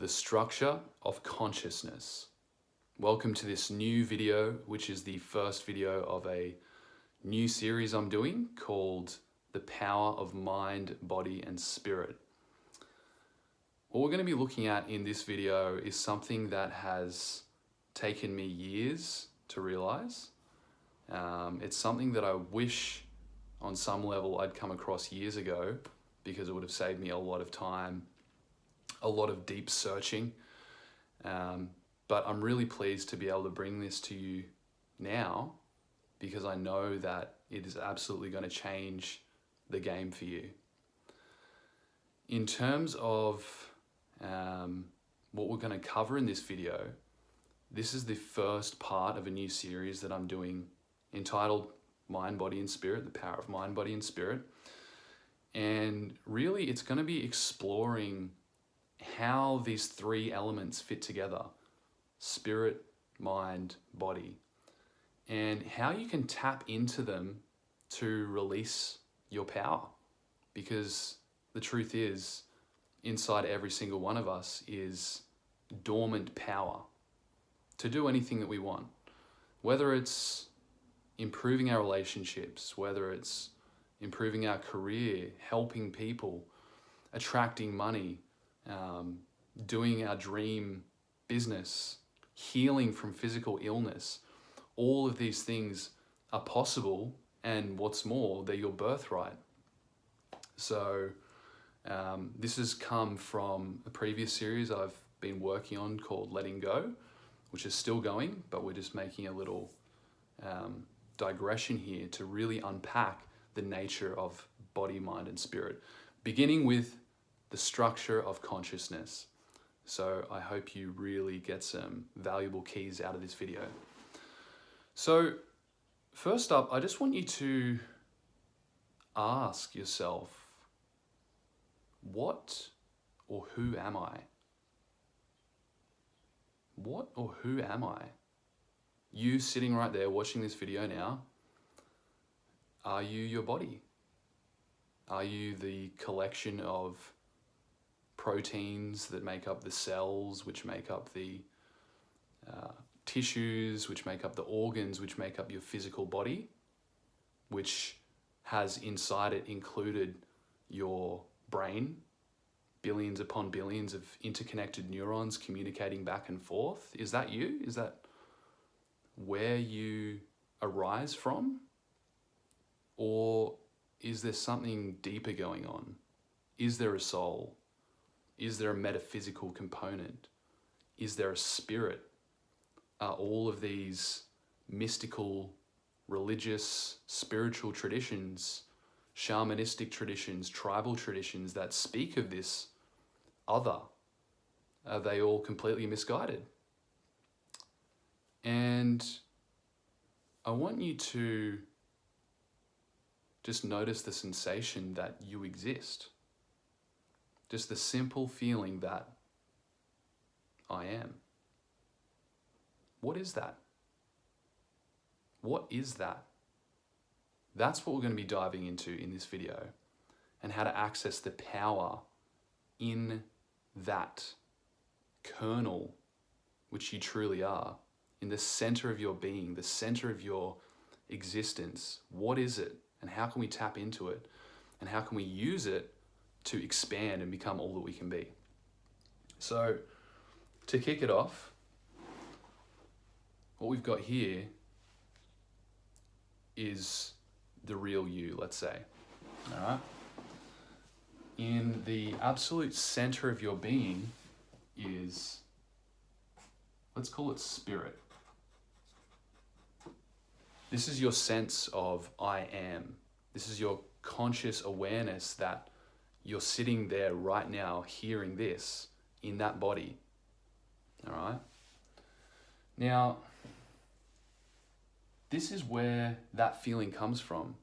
The structure of consciousness. Welcome to this new video, which is the first video of a new series I'm doing called The Power of Mind, Body and Spirit. What we're going to be looking at in this video is something that has taken me years to realize. It's something that I wish on some level I'd come across years ago, because it would have saved me a lot of time, a lot of deep searching. But I'm really pleased to be able to bring this to you now, because I know that it is absolutely going to change the game for you. In terms of what we're going to cover in this video, this is the first part of a new series that I'm doing entitled Mind, Body and Spirit, The Power of Mind, Body and Spirit. And really it's going to be exploring how these three elements fit together: spirit, mind, body, and how you can tap into them to release your power. Because the truth is, inside every single one of us is dormant power to do anything that we want, whether it's improving our relationships, whether it's improving our career, helping people, attracting money, doing our dream business, healing from physical illness. All of these things are possible, and what's more, they're your birthright. So this has come from a previous series I've been working on called Letting Go, which is still going, but we're just making a little digression here to really unpack the nature of body, mind, and spirit, beginning with the structure of consciousness. So I hope you really get some valuable keys out of this video. So first up, I just want you to ask yourself, what or who am I? What or who am I? You sitting right there watching this video now, are you your body? Are you the collection of proteins that make up the cells, which make up the tissues, which make up the organs, which make up your physical body, which has inside it included your brain, billions upon billions of interconnected neurons communicating back and forth? Is that you? Is that where you arise from? Or is there something deeper going on? Is there a soul? Is there a metaphysical component? Is there a spirit? Are all of these mystical, religious, spiritual traditions, shamanistic traditions, tribal traditions that speak of this other, are they all completely misguided? And I want you to just notice the sensation that you exist. Just the simple feeling that I am. What is that? What is that? That's what we're going to be diving into in this video, and how to access the power in that kernel, which you truly are, in the center of your being, the center of your existence. What is it? And how can we tap into it? And how can we use it to expand and become all that we can be? So to kick it off, what we've got here is the real you, let's say. All right. In the absolute center of your being is, let's call it spirit. This is your sense of I am. This is your conscious awareness that you're sitting there right now hearing this in that body. All right. Now, this is where that feeling comes from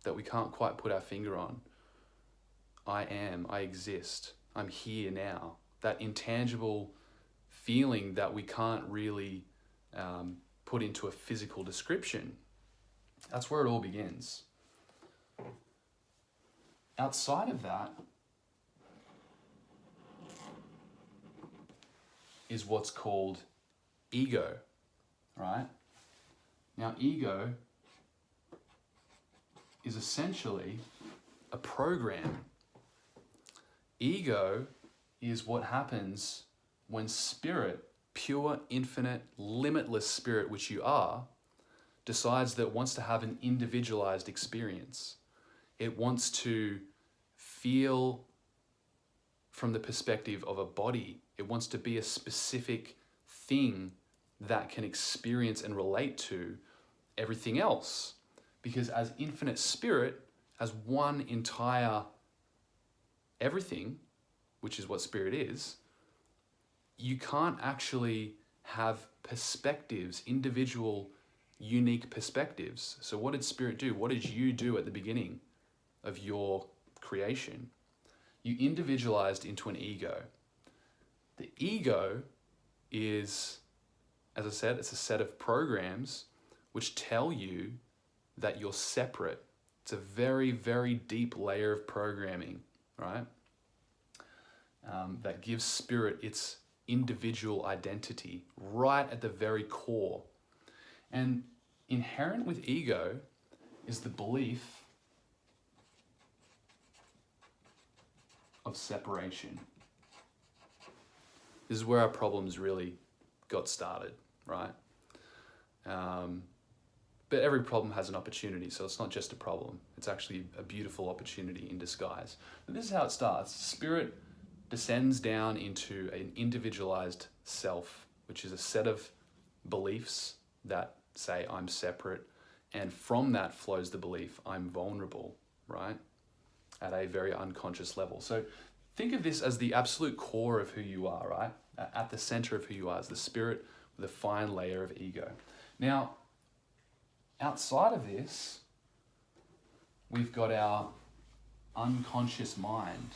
that we can't quite put our finger on. I am, I exist, I'm here now. That intangible feeling that we can't really put into a physical description. That's where it all begins. Outside of that, is what's called ego, right? Now, ego is essentially a program. Ego is what happens when spirit, pure, infinite, limitless spirit, which you are, decides that it wants to have an individualized experience. It wants to feel from the perspective of a body. It wants to be a specific thing that can experience and relate to everything else. Because as infinite spirit, as one entire everything, which is what spirit is, you can't actually have perspectives, individual, unique perspectives. So what did spirit do? What did you do at the beginning of your creation? You individualized into an ego. The ego is, as I said, it's a set of programs which tell you that you're separate. It's a very, very deep layer of programming, right? That gives spirit its individual identity right at the very core. And inherent with ego is the belief of separation. This is where our problems really got started, right? But every problem has an opportunity, so it's not just a problem. It's actually a beautiful opportunity in disguise. But this is how it starts. Spirit descends down into an individualized self, which is a set of beliefs that say I'm separate, and from that flows the belief I'm vulnerable, right? At a very unconscious level. So think of this as the absolute core of who you are, right? At the center of who you are is the spirit with a fine layer of ego. Now, outside of this, we've got our unconscious mind.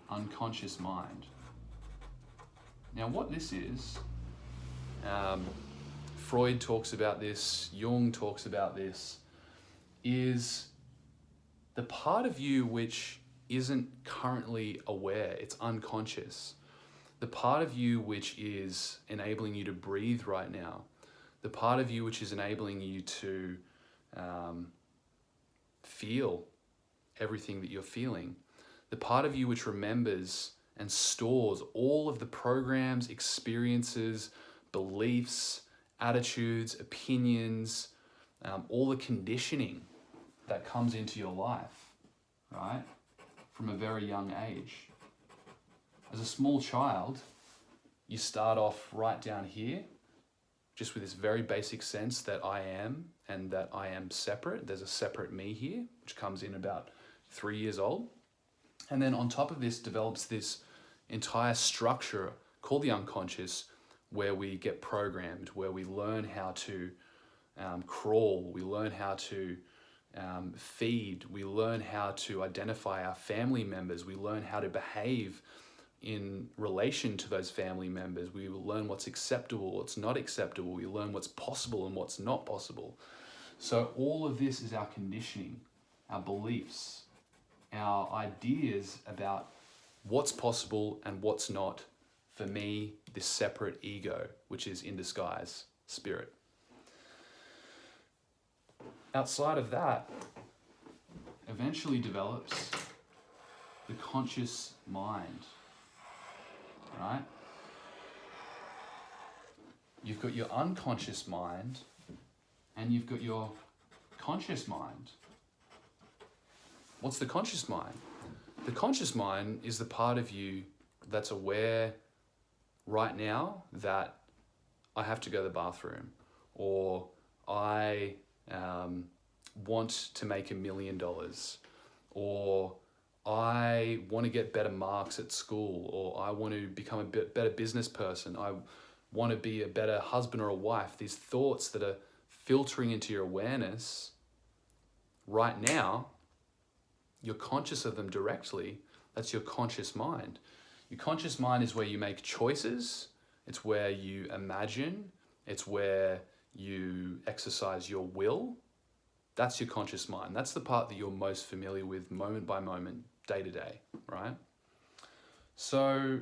Unconscious mind. Now, what this is, Freud talks about this, Jung talks about this, is the part of you which isn't currently aware, it's unconscious. The part of you which is enabling you to breathe right now. The part of you which is enabling you to feel everything that you're feeling. The part of you which remembers and stores all of the programs, experiences, beliefs, attitudes, opinions, all the conditioning that comes into your life, right? From a very young age. As a small child, you start off right down here, just with this very basic sense that I am and that I am separate. There's a separate me here, which comes in about 3 years old. And then on top of this develops this entire structure called the unconscious, where we get programmed, where we learn how to crawl, we learn how to feed, we learn how to identify our family members, we learn how to behave in relation to those family members, we will learn what's acceptable, what's not acceptable, we learn what's possible and what's not possible. So all of this is our conditioning, our beliefs, our ideas about what's possible and what's not for me, this separate ego, which is in disguise, spirit. Outside of that, eventually develops the conscious mind, right? You've got your unconscious mind and you've got your conscious mind. What's the conscious mind? The conscious mind is the part of you that's aware right now that I have to go to the bathroom, or I want to make $1 million, or I want to get better marks at school, or I want to become a better business person, I want to be a better husband or a wife. These thoughts that are filtering into your awareness right now, you're conscious of them directly. That's your conscious mind. Your conscious mind is where you make choices. It's where you imagine. It's where you exercise your will. That's your conscious mind. That's the part that you're most familiar with moment by moment, day to day, right? So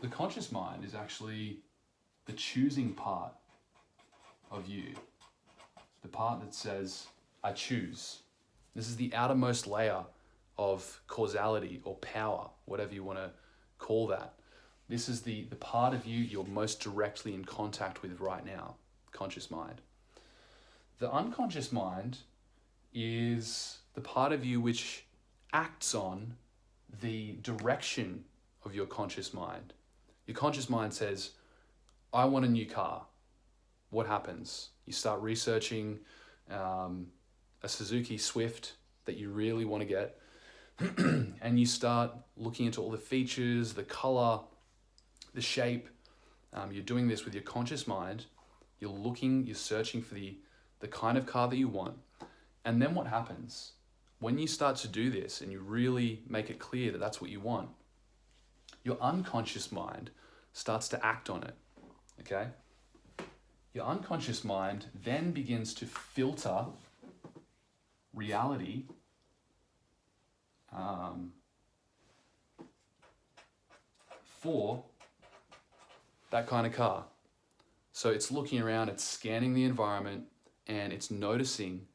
the conscious mind is actually the choosing part of you. The part that says, I choose. This is the outermost layer of causality or power, whatever you want to call that. This is the part of you you're most directly in contact with right now, conscious mind. The unconscious mind is the part of you which acts on the direction of your conscious mind. Your conscious mind says, I want a new car. What happens? You start researching a Suzuki Swift that you really want to get, and you start looking into all the features, the color, the shape. You're doing this with your conscious mind. You're searching for the kind of car that you want. And then what happens? When you start to do this and you really make it clear that that's what you want, your unconscious mind starts to act on it, okay? Your unconscious mind then begins to filter reality for that kind of car. So it's looking around, it's scanning the environment, and it's noticing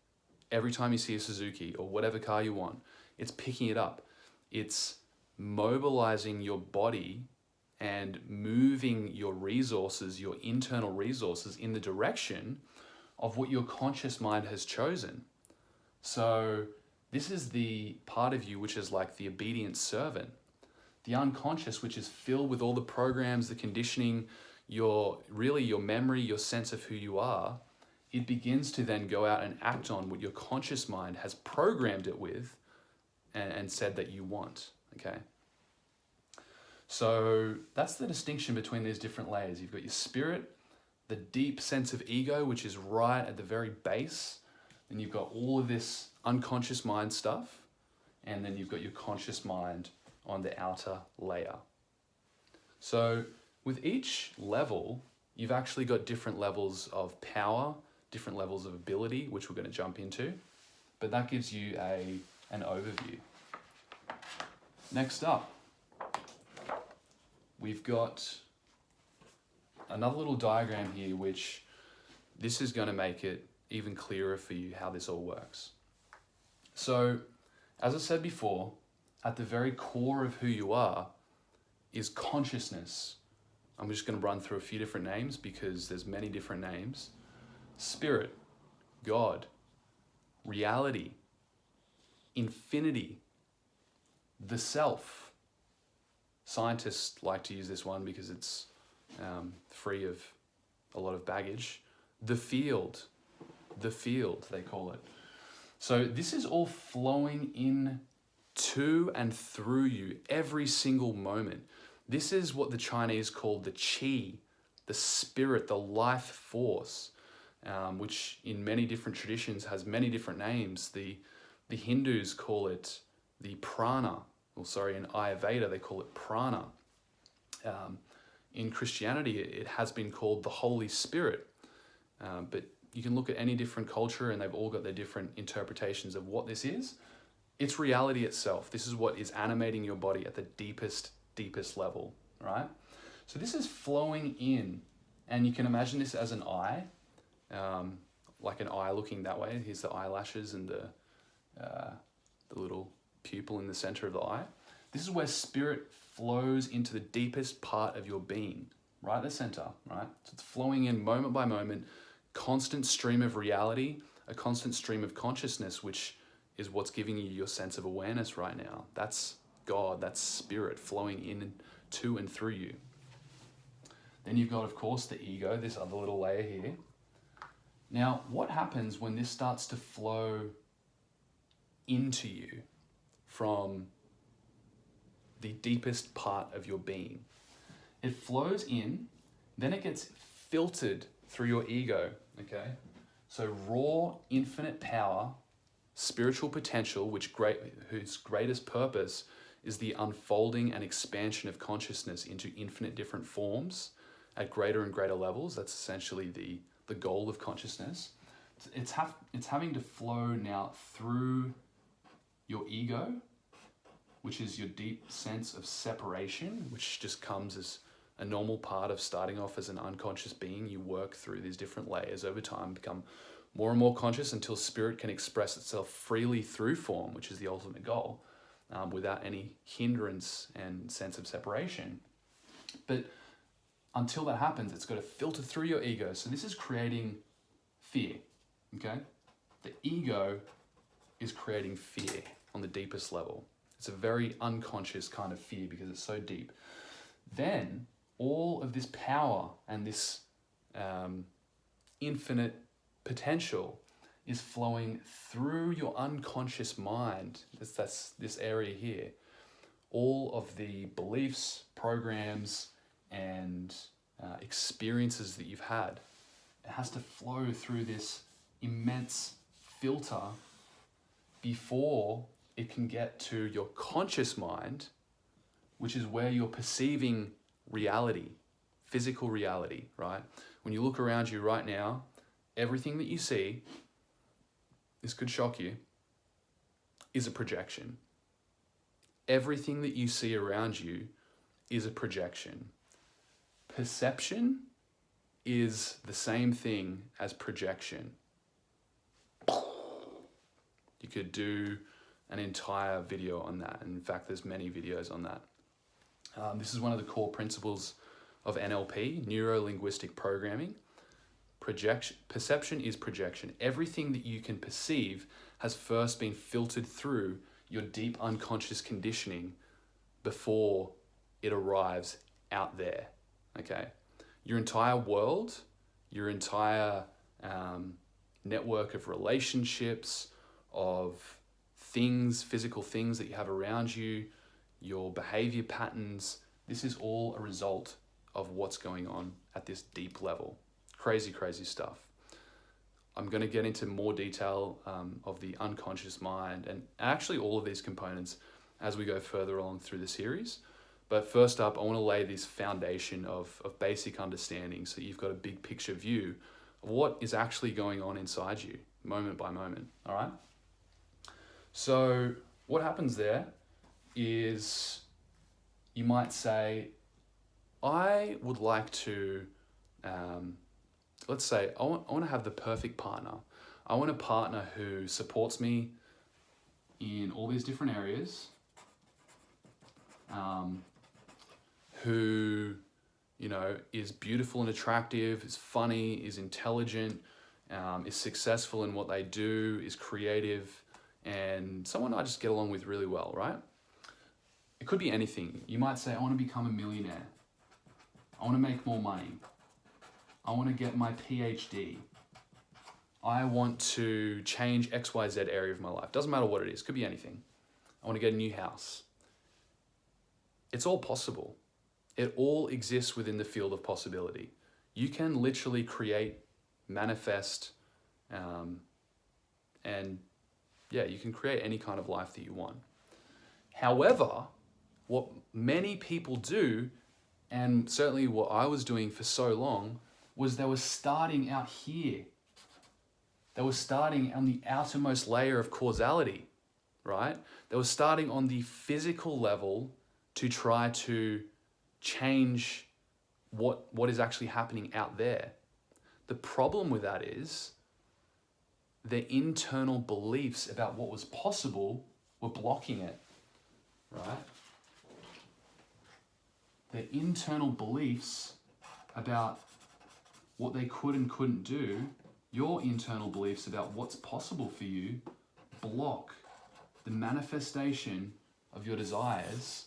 every time you see a Suzuki or whatever car you want, it's picking it up. It's mobilizing your body and moving your resources, your internal resources, in the direction of what your conscious mind has chosen. So this is the part of you which is like the obedient servant. The unconscious, which is filled with all the programs, the conditioning, your memory, your sense of who you are, it begins to then go out and act on what your conscious mind has programmed it with and said that you want, okay? So that's the distinction between these different layers. You've got your spirit, the deep sense of ego, which is right at the very base. Then you've got all of this unconscious mind stuff. And then you've got your conscious mind on the outer layer. So with each level, you've actually got different levels of power, different levels of ability, which we're going to jump into. But that gives you an overview. Next up, we've got another little diagram here, which this is going to make it even clearer for you how this all works. So, as I said before, at the very core of who you are is consciousness. I'm just going to run through a few different names because there's many different names. Spirit, God, reality, infinity, the self. Scientists like to use this one because it's free of a lot of baggage. The field, they call it. So this is all flowing in to and through you every single moment. This is what the Chinese call the qi, the spirit, the life force, which in many different traditions has many different names. The Hindus call it the prana. In Ayurveda they call it prana. In Christianity it has been called the Holy Spirit. But you can look at any different culture and they've all got their different interpretations of what this is. It's reality itself. This is what is animating your body at the deepest level, right? So this is flowing in, and you can imagine this as an eye, like an eye looking that way. Here's the eyelashes and the little pupil in the center of the eye. This is where spirit flows into the deepest part of your being, right at the center, right? So it's flowing in moment by moment, constant stream of reality, a constant stream of consciousness, which is what's giving you your sense of awareness right now. That's God, that's spirit flowing in to and through you. Then you've got, of course, the ego, this other little layer here. Now, what happens when this starts to flow into you from the deepest part of your being? It flows in, then it gets filtered through your ego, okay? So raw, infinite power, spiritual potential, whose greatest purpose is the unfolding and expansion of consciousness into infinite different forms at greater and greater levels. That's essentially the goal of consciousness. It's having to flow now through your ego, which is your deep sense of separation, which just comes as a normal part of starting off as an unconscious being. You work through these different layers over time, become more and more conscious until spirit can express itself freely through form, which is the ultimate goal, without any hindrance and sense of separation. But until that happens, it's got to filter through your ego. So this is creating fear, okay? The ego is creating fear on the deepest level. It's a very unconscious kind of fear because it's so deep. Then all of this power and this infinite potential is flowing through your unconscious mind. That's this area here. All of the beliefs, programs, and experiences that you've had, it has to flow through this immense filter before it can get to your conscious mind, which is where you're perceiving reality, physical reality, right? When you look around you right now, everything that you see, this could shock you, is a projection. Everything that you see around you is a projection. Perception is the same thing as projection. You could do an entire video on that. In fact, there's many videos on that. This is one of the core principles of NLP, neuro-linguistic programming. Perception is projection. Everything that you can perceive has first been filtered through your deep unconscious conditioning before it arrives out there, okay? Your entire world, your entire network of relationships, of things, physical things that you have around you, your behavior patterns, this is all a result of what's going on at this deep level. Crazy, crazy stuff. I'm going to get into more detail of the unconscious mind and actually all of these components as we go further along through the series. But first up, I want to lay this foundation of basic understanding so you've got a big picture view of what is actually going on inside you, moment by moment, all right? So what happens there is you might say, I would like to, let's say, I want to have the perfect partner. I want a partner who supports me in all these different areas, who, you know, is beautiful and attractive, is funny, is intelligent, is successful in what they do, is creative, and someone I just get along with really well, right? It could be anything. You might say, I want to become a millionaire. I want to make more money. I want to get my PhD. I want to change XYZ area of my life. Doesn't matter what it is. Could be anything. I want to get a new house. It's all possible. It all exists within the field of possibility. You can literally create, manifest, and yeah, you can create any kind of life that you want. However, what many people do, and certainly what I was doing for so long, was they were starting out here. They were starting on the outermost layer of causality, right? They were starting on the physical level to try to change what is actually happening out there. The problem with that is their internal beliefs about what was possible were blocking it, right? Their internal beliefs about what they could and couldn't do, your internal beliefs about what's possible for you, block the manifestation of your desires,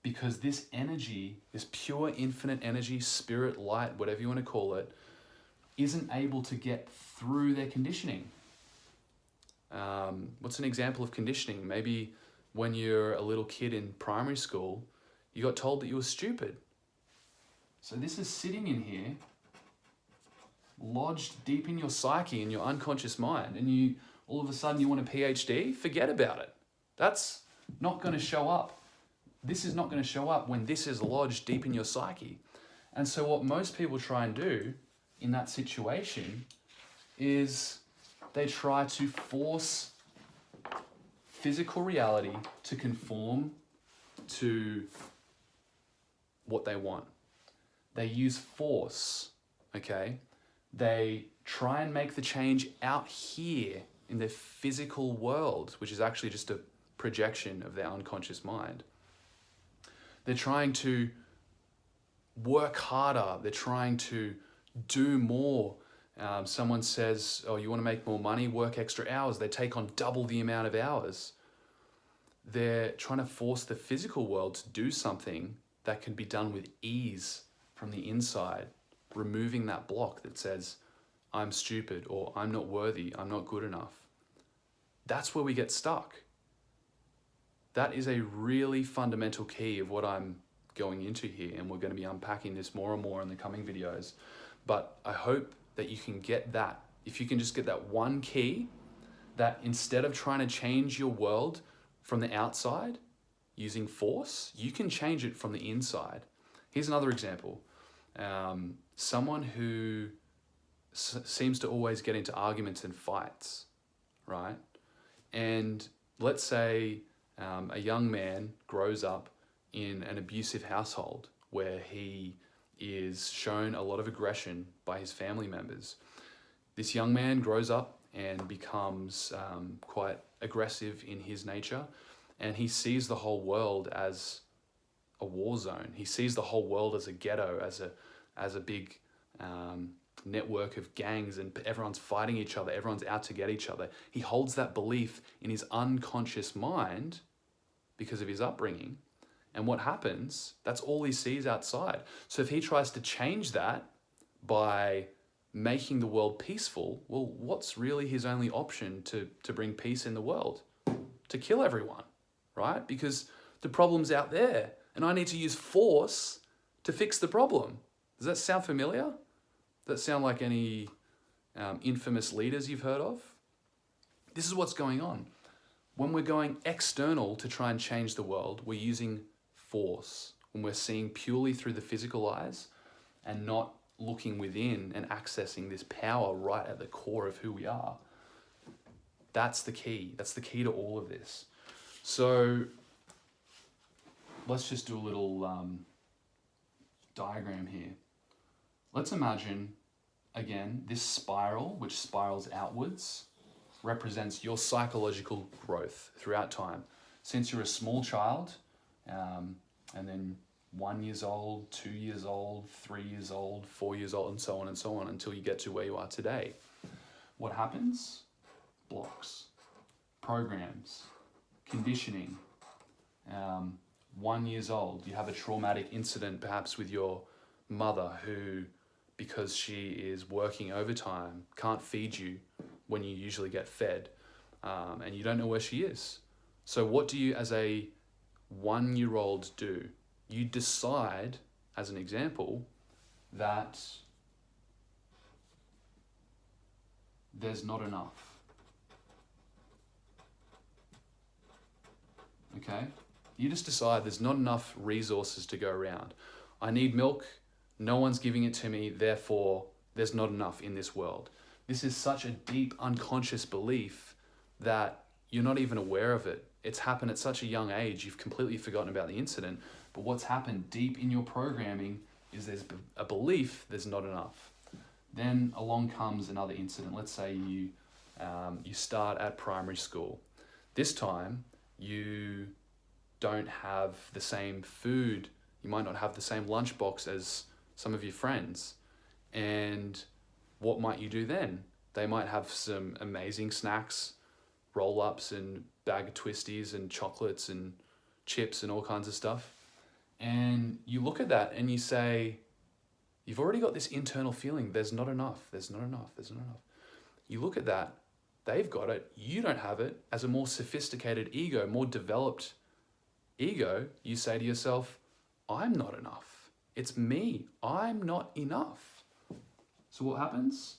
because this energy, this pure infinite energy, spirit, light, whatever you want to call it, isn't able to get through their conditioning. What's an example of conditioning? Maybe when you're a little kid in primary school, you got told that you were stupid. So this is sitting in here, lodged deep in your psyche, in your unconscious mind, and you all of a sudden you want a PhD? Forget about it. That's not going to show up. This is not going to show up when this is lodged deep in your psyche. And so what most people try and do in that situation is they try to force physical reality to conform to what they want. They use force, okay? They try and make the change out here in their physical world, which is actually just a projection of their unconscious mind. They're trying to work harder. They're trying to do more. Someone says, oh, you want to make more money? Work extra hours. They take on double the amount of hours. They're trying to force the physical world to do something that can be done with ease from the inside, removing that block that says, I'm stupid, or I'm not worthy, I'm not good enough. That's where we get stuck. That is a really fundamental key of what I'm going into here, and we're going to be unpacking this more and more in the coming videos. But I hope that you can get that. If you can just get that one key, that instead of trying to change your world from the outside using force, you can change it from the inside. Here's another example. Someone who seems to always get into arguments and fights, right? And let's say a young man grows up in an abusive household where he is shown a lot of aggression by his family members. This young man grows up and becomes quite aggressive in his nature, and he sees the whole world as a war zone. He sees the whole world as a ghetto, as a big network of gangs, and everyone's fighting each other, everyone's out to get each other. He holds that belief in his unconscious mind because of his upbringing. And what happens, that's all he sees outside. So if he tries to change that by making the world peaceful, well, what's really his only option to bring peace in the world? To kill everyone, right? Because the problem's out there, and I need to use force to fix the problem. Does that sound familiar? Does that sound like any infamous leaders you've heard of? This is what's going on. When we're going external to try and change the world, we're using force. When we're seeing purely through the physical eyes and not looking within and accessing this power right at the core of who we are, that's the key. That's the key to all of this. So let's just do a little diagram here. Let's imagine, again, this spiral, which spirals outwards, represents your psychological growth throughout time. Since you're a small child, and then 1 year old, 2 years old, 3 years old, 4 years old, and so on, until you get to where you are today. What happens? Blocks, programs, conditioning. 1 year old, you have a traumatic incident perhaps with your mother who, because she is working overtime, can't feed you when you usually get fed, and you don't know where she is. So what do you as a 1 year old do? You decide, as an example, that there's not enough. Okay? You just decide there's not enough resources to go around. I need milk, no one's giving it to me, therefore there's not enough in this world. This is such a deep unconscious belief that you're not even aware of it. It's happened at such a young age, you've completely forgotten about the incident, but what's happened deep in your programming is there's a belief there's not enough. Then along comes another incident. Let's say you start at primary school. This time you don't have the same food. You might not have the same lunchbox as some of your friends. And what might you do then? They might have some amazing snacks, roll-ups and bag of twisties and chocolates and chips and all kinds of stuff. And you look at that and you say, you've already got this internal feeling, there's not enough, there's not enough, there's not enough. You look at that, they've got it, you don't have it. As a more sophisticated ego, more developed ego, you say to yourself, I'm not enough. It's me, I'm not enough. So what happens?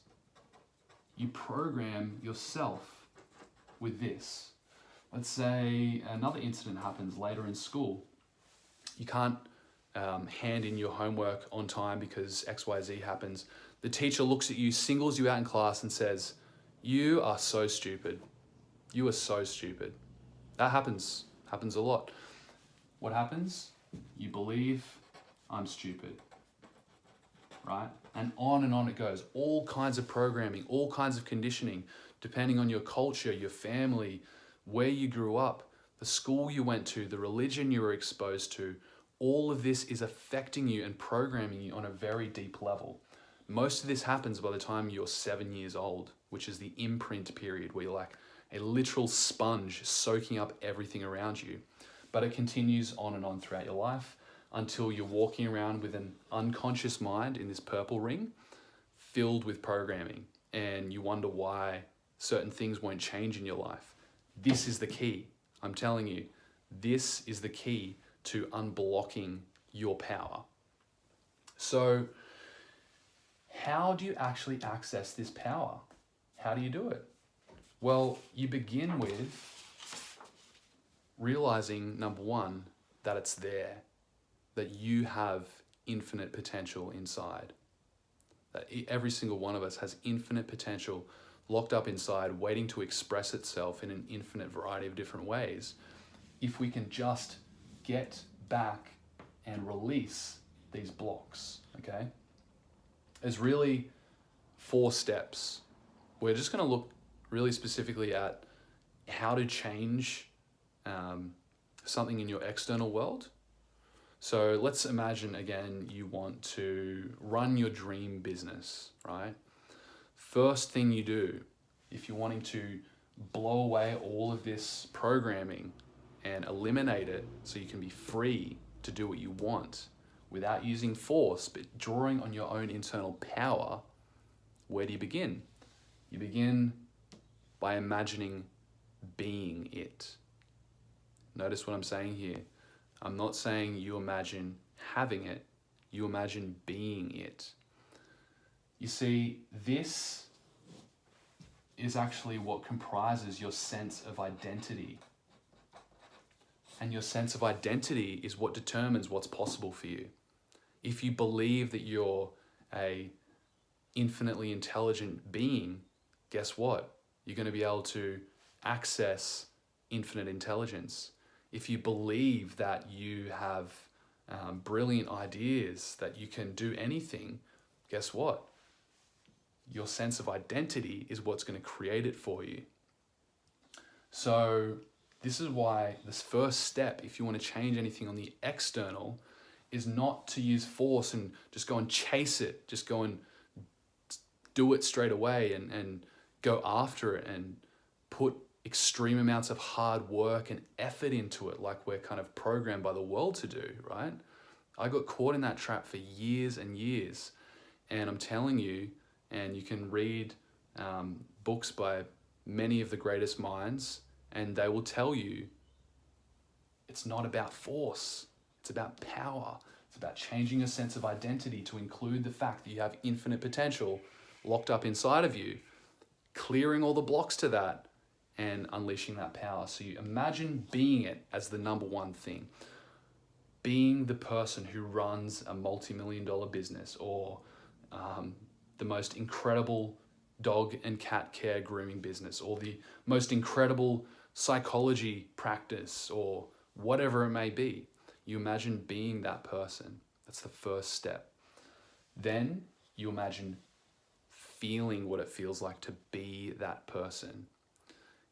You program yourself with this. Let's say another incident happens later in school. You can't hand in your homework on time because XYZ happens. The teacher looks at you, singles you out in class and says, you are so stupid. You are so stupid. That happens a lot. What happens? You believe I'm stupid, right? And on it goes. All kinds of programming, all kinds of conditioning, depending on your culture, your family, where you grew up, the school you went to, the religion you were exposed to. All of this is affecting you and programming you on a very deep level. Most of this happens by the time you're 7 years old, which is the imprint period, where you're like a literal sponge soaking up everything around you. But it continues on and on throughout your life until you're walking around with an unconscious mind in this purple ring filled with programming, and you wonder why certain things won't change in your life. This is the key. I'm telling you, this is the key to unblocking your power. So, how do you actually access this power? How do you do it? Well, you begin with realizing, number one, that it's there, that you have infinite potential inside. That every single one of us has infinite potential locked up inside, waiting to express itself in an infinite variety of different ways. If we can just get back and release these blocks, okay? There's really 4 steps. We're just going to look really specifically at how to change something in your external world. So let's imagine, again, you want to run your dream business, right? First thing you do, if you're wanting to blow away all of this programming and eliminate it so you can be free to do what you want without using force, but drawing on your own internal power, where do you begin? You begin by imagining being it. Notice what I'm saying here. I'm not saying you imagine having it, you imagine being it. You see, this is actually what comprises your sense of identity. And your sense of identity is what determines what's possible for you. If you believe that you're a infinitely intelligent being, guess what? You're going to be able to access infinite intelligence. If you believe that you have brilliant ideas, that you can do anything, guess what? Your sense of identity is what's going to create it for you. So this is why this first step, if you want to change anything on the external, is not to use force and just go and chase it, just go and do it straight away and go after it and put extreme amounts of hard work and effort into it like we're kind of programmed by the world to do, right? I got caught in that trap for years and years. And I'm telling you, and you can read books by many of the greatest minds, and they will tell you it's not about force. It's about power. It's about changing your sense of identity to include the fact that you have infinite potential locked up inside of you, clearing all the blocks to that and unleashing that power. So you imagine being it as the number one thing. Being the person who runs a multi-million-dollar business, or the most incredible dog and cat care grooming business, or the most incredible psychology practice, or whatever it may be. You imagine being that person. That's the first step. Then you imagine feeling what it feels like to be that person.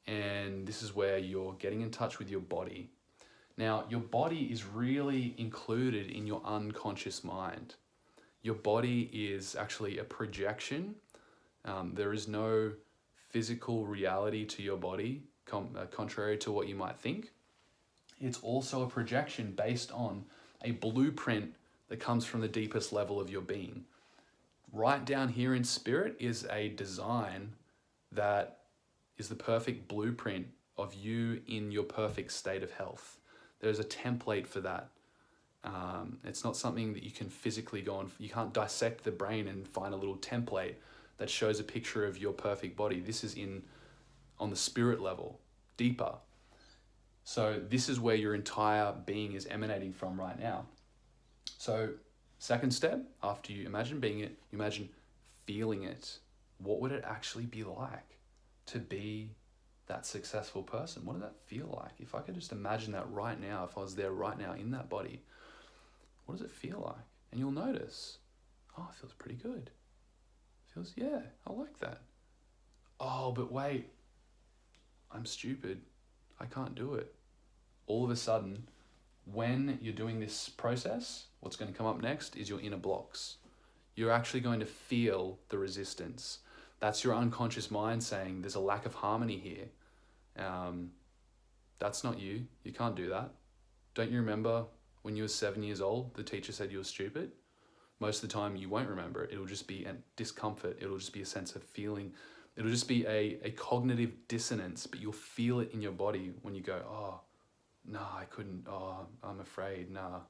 And this is where you're getting in touch with your body. Now, your body is really included in your unconscious mind. Your body is actually a projection. There is no physical reality to your body, contrary to what you might think. It's also a projection based on a blueprint that comes from the deepest level of your being. Right down here in spirit is a design that is the perfect blueprint of you in your perfect state of health. There's a template for that. It's not something that you can physically go on. You can't dissect the brain and find a little template that shows a picture of your perfect body. This is on the spirit level, deeper. So this is where your entire being is emanating from right now. So second step, after you imagine being it, you imagine feeling it. What would it actually be like to be that successful person? What does that feel like? If I could just imagine that right now, if I was there right now in that body, what does it feel like? And you'll notice, oh, it feels pretty good. Yeah, I like that. Oh, but wait, I'm stupid. I can't do it. All of a sudden, when you're doing this process, what's going to come up next is your inner blocks. You're actually going to feel the resistance. That's your unconscious mind saying there's a lack of harmony here. That's not you. You can't do that. Don't you remember when you were 7 years old, the teacher said you were stupid? Most of the time you won't remember it. It'll just be a discomfort. It'll just be a sense of feeling. It'll just be a cognitive dissonance, but you'll feel it in your body when you go, oh, no, I couldn't. Oh, I'm afraid. Nah,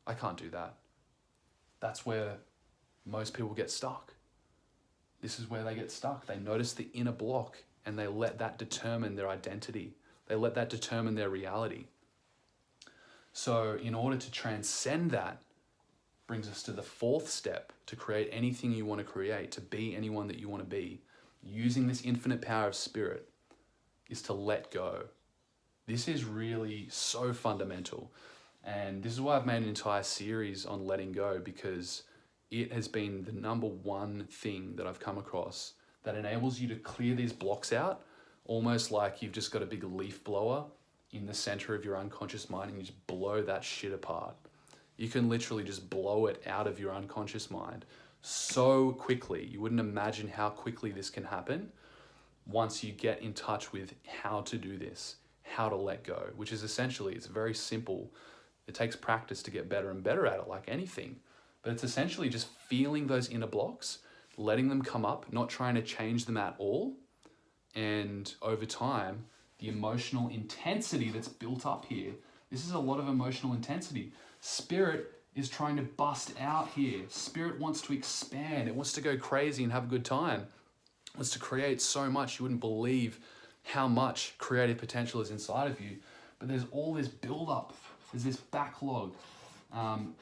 I can't do that. That's where most people get stuck. This is where they get stuck. They notice the inner block and they let that determine their identity. They let that determine their reality. So in order to transcend that, brings us to the fourth step, to create anything you want to create, to be anyone that you want to be, using this infinite power of spirit, is to let go. This is really so fundamental. And this is why I've made an entire series on letting go, because it has been the number one thing that I've come across that enables you to clear these blocks out, almost like you've just got a big leaf blower in the center of your unconscious mind and you just blow that shit apart. You can literally just blow it out of your unconscious mind so quickly. You wouldn't imagine how quickly this can happen once you get in touch with how to do this, how to let go, which is essentially, it's very simple. It takes practice to get better and better at it, like anything. But it's essentially just feeling those inner blocks, letting them come up, not trying to change them at all. And over time, the emotional intensity that's built up here, this is a lot of emotional intensity. Spirit is trying to bust out here. Spirit wants to expand. It wants to go crazy and have a good time. It wants to create so much. You wouldn't believe how much creative potential is inside of you. But there's all this buildup. There's this backlog.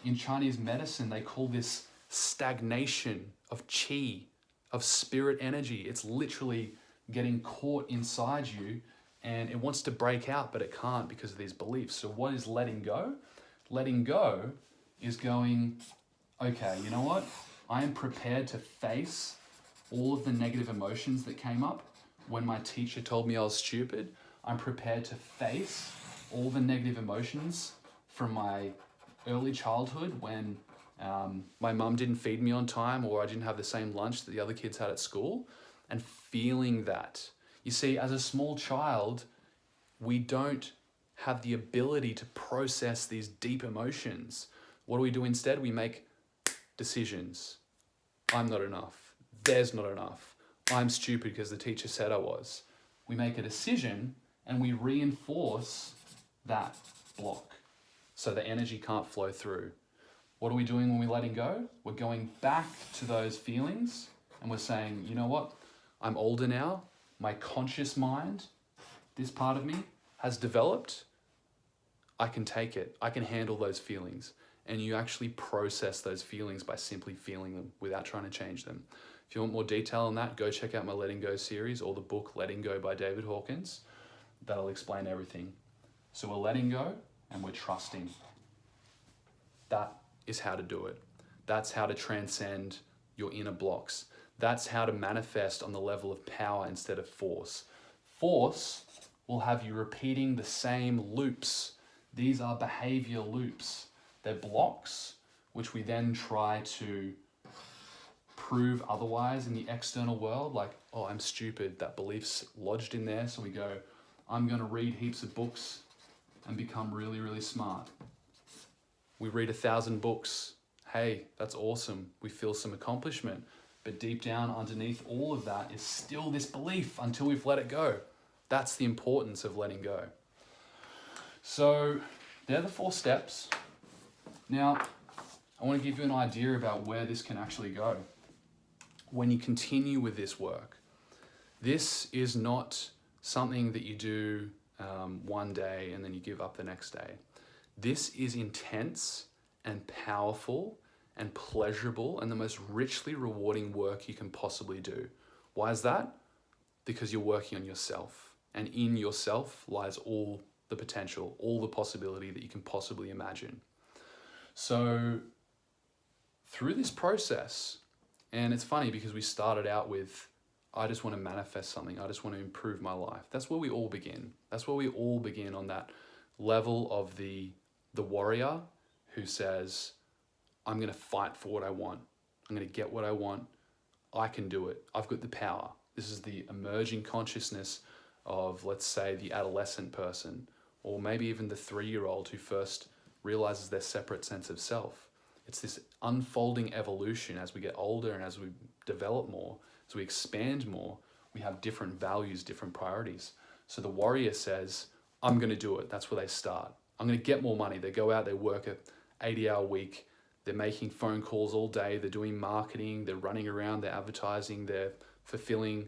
In Chinese medicine, they call this stagnation of qi, of spirit energy. It's literally getting caught inside you and it wants to break out, but it can't because of these beliefs. So what is letting go? Letting go is going, okay, you know what? I am prepared to face all of the negative emotions that came up when my teacher told me I was stupid. I'm prepared to face all the negative emotions from my early childhood when my mum didn't feed me on time or I didn't have the same lunch that the other kids had at school, and feeling that. You see, as a small child, we don't have the ability to process these deep emotions. What do we do instead? We make decisions. I'm not enough. There's not enough. I'm stupid because the teacher said I was. We make a decision and we reinforce that block so the energy can't flow through. What are we doing when we're letting go? We're going back to those feelings and we're saying, you know what? I'm older now. My conscious mind, this part of me, has developed. I can take it. I can handle those feelings. And you actually process those feelings by simply feeling them without trying to change them. If you want more detail on that, go check out my Letting Go series or the book Letting Go by David Hawkins. That'll explain everything. So we're letting go and we're trusting. That is how to do it. That's how to transcend your inner blocks. That's how to manifest on the level of power instead of force. Force will have you repeating the same loops. These are behavior loops. They're blocks, which we then try to prove otherwise in the external world. Like, oh, I'm stupid. That belief's lodged in there. So we go, I'm going to read heaps of books and become really, really smart. We read 1,000 books. Hey, that's awesome. We feel some accomplishment. But deep down underneath all of that is still this belief until we've let it go. That's the importance of letting go. So they're the 4 steps. Now, I want to give you an idea about where this can actually go. When you continue with this work, this is not something that you do one day and then you give up the next day. This is intense and powerful and pleasurable and the most richly rewarding work you can possibly do. Why is that? Because you're working on yourself, and in yourself lies all the potential, all the possibility that you can possibly imagine. So through this process, and it's funny because we started out with, I just want to manifest something. I just want to improve my life. That's where we all begin. That's where we all begin, on that level of the warrior who says, I'm going to fight for what I want. I'm going to get what I want. I can do it. I've got the power. This is the emerging consciousness of, let's say, the adolescent person, or maybe even the 3-year-old who first realizes their separate sense of self. It's this unfolding evolution as we get older and as we develop more, as we expand more, we have different values, different priorities. So the warrior says, I'm going to do it. That's where they start. I'm going to get more money. They go out, they work a 80-hour week. They're making phone calls all day. They're doing marketing. They're running around. They're advertising. They're fulfilling,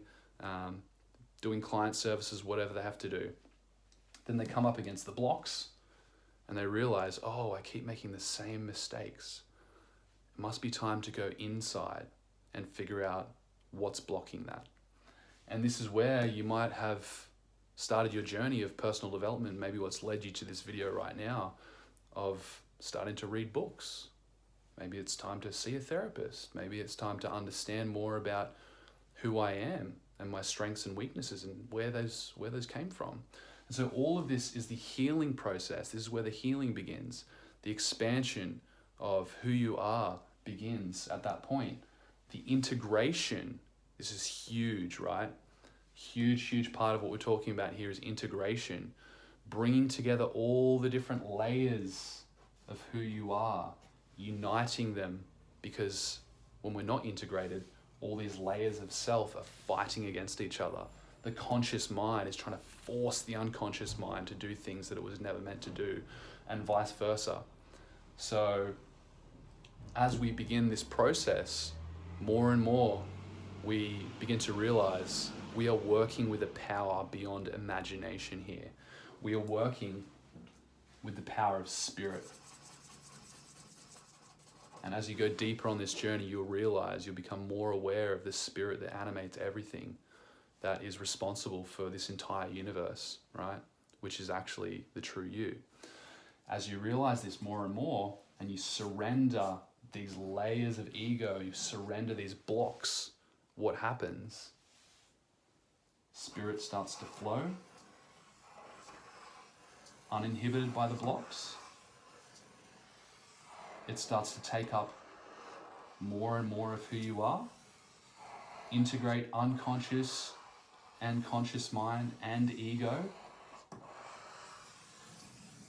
doing client services, whatever they have to do. Then they come up against the blocks and they realize, oh, I keep making the same mistakes. It must be time to go inside and figure out what's blocking that. And this is where you might have started your journey of personal development, maybe what's led you to this video right now, of starting to read books. Maybe it's time to see a therapist. Maybe it's time to understand more about who I am and my strengths and weaknesses and where those came from. And so all of this is the healing process. This is where the healing begins. The expansion of who you are begins at that point. The integration, this is huge, right? Huge part of what we're talking about here is integration. Bringing together all the different layers of who you are, uniting them, because when we're not integrated, all these layers of self are fighting against each other. The conscious mind is trying to force the unconscious mind to do things that it was never meant to do, and vice versa. So as we begin this process, more and more we begin to realize we are working with a power beyond imagination here. We are working with the power of spirit. And as you go deeper on this journey, you'll realize, you'll become more aware of the spirit that animates everything, that is responsible for this entire universe, right? Which is actually the true you. As you realize this more and more, and you surrender these layers of ego, you surrender these blocks, what happens? Spirit starts to flow, uninhibited by the blocks. It starts to take up more and more of who you are, integrate unconscious and conscious mind and ego,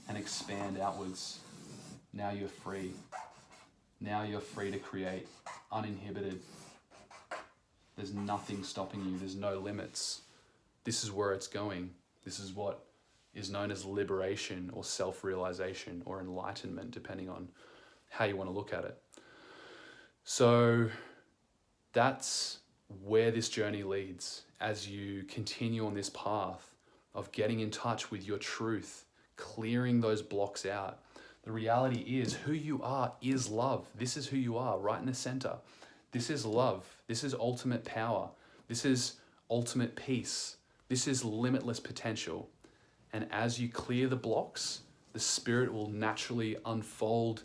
and expand outwards. Now you're free. Now you're free to create, uninhibited. There's nothing stopping you. There's no limits. This is where it's going. This is what is known as liberation or self-realization or enlightenment, depending on how you want to look at it. So that's where this journey leads as you continue on this path of getting in touch with your truth, clearing those blocks out. The reality is, who you are is love. This is who you are, right in the center. This is love. This is ultimate power. This is ultimate peace. This is limitless potential. And as you clear the blocks, the spirit will naturally unfold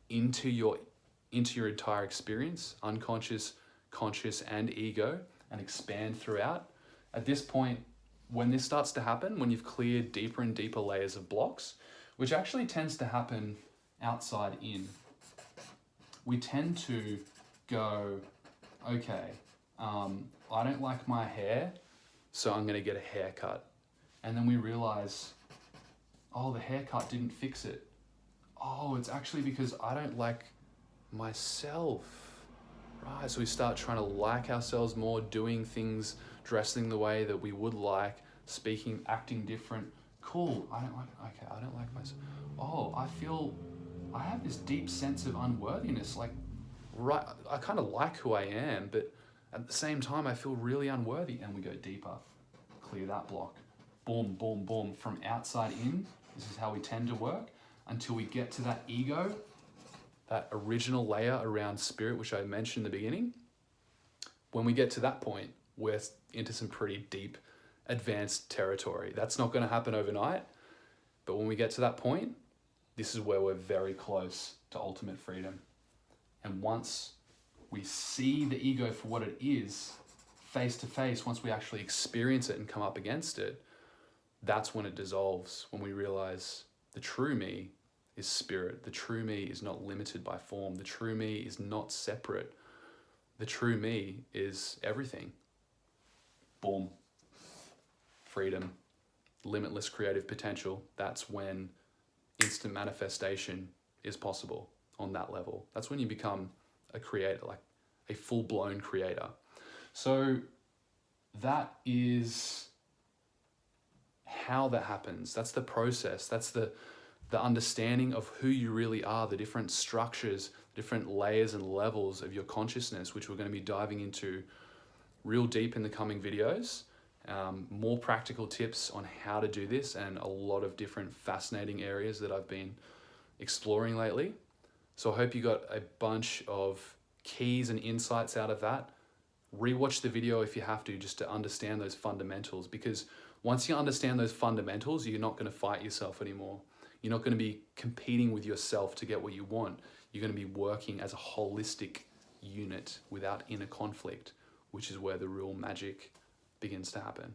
into your entire experience, unconscious, conscious, and ego, and expand throughout. At this point, when this starts to happen, when you've cleared deeper and deeper layers of blocks, which actually tends to happen outside in, we tend to go, okay, I don't like my hair, so I'm going to get a haircut. And then we realize, oh, the haircut didn't fix it. Oh, it's actually because I don't like myself, right? So we start trying to like ourselves more, doing things, dressing the way that we would like, speaking, acting different. Cool, I don't like myself. Oh, I have this deep sense of unworthiness. Like, right, I kind of like who I am, but at the same time, I feel really unworthy. And we go deeper, clear that block. Boom, boom, boom, from outside in. This is how we tend to work until we get to that ego, that original layer around spirit, which I mentioned in the beginning. When we get to that point, we're into some pretty deep, advanced territory. That's not going to happen overnight. But when we get to that point, this is where we're very close to ultimate freedom. And once we see the ego for what it is, face to face, once we actually experience it and come up against it, that's when it dissolves, when we realize the true me is spirit. The true me is not limited by form. The true me is not separate. The true me is everything. Boom. Freedom. Limitless creative potential. That's when instant manifestation is possible on that level. That's when you become a creator, like a full-blown creator. So that is how that happens. That's the process. That's the understanding of who you really are, the different structures, different layers and levels of your consciousness, which we're going to be diving into real deep in the coming videos. More practical tips on how to do this, and a lot of different fascinating areas that I've been exploring lately. So I hope you got a bunch of keys and insights out of that. Rewatch the video if you have to, just to understand those fundamentals, because once you understand those fundamentals, you're not going to fight yourself anymore. You're not going to be competing with yourself to get what you want. You're going to be working as a holistic unit without inner conflict, which is where the real magic begins to happen.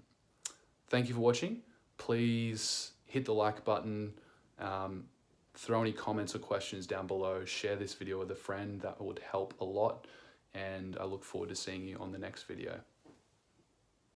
Thank you for watching. Please hit the like button, throw any comments or questions down below, share this video with a friend. That would help a lot, and I look forward to seeing you on the next video.